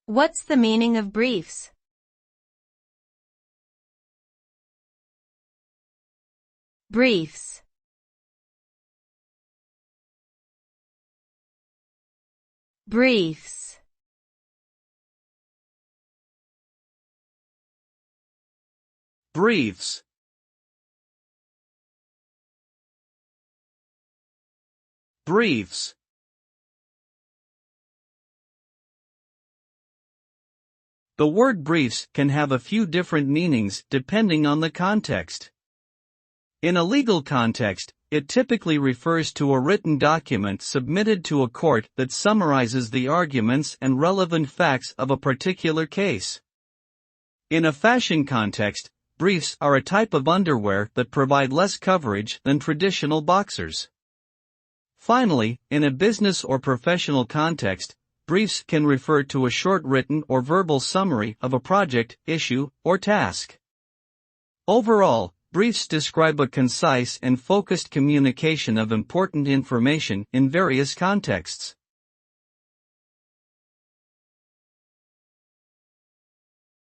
What's the meaning of briefs? Briefs. Briefs. Briefs. Briefs. The word briefs can have a few different meanings depending on the context. In a legal context, it typically refers to a written document submitted to a court that summarizes the arguments and relevant facts of a particular case. In a fashion context, briefs are a type of underwear that provide less coverage than traditional boxers. Finally, in a business or professional context, briefs can refer to a short written or verbal summary of a project, issue, or task. Overall, briefs describe a concise and focused communication of important information in various contexts.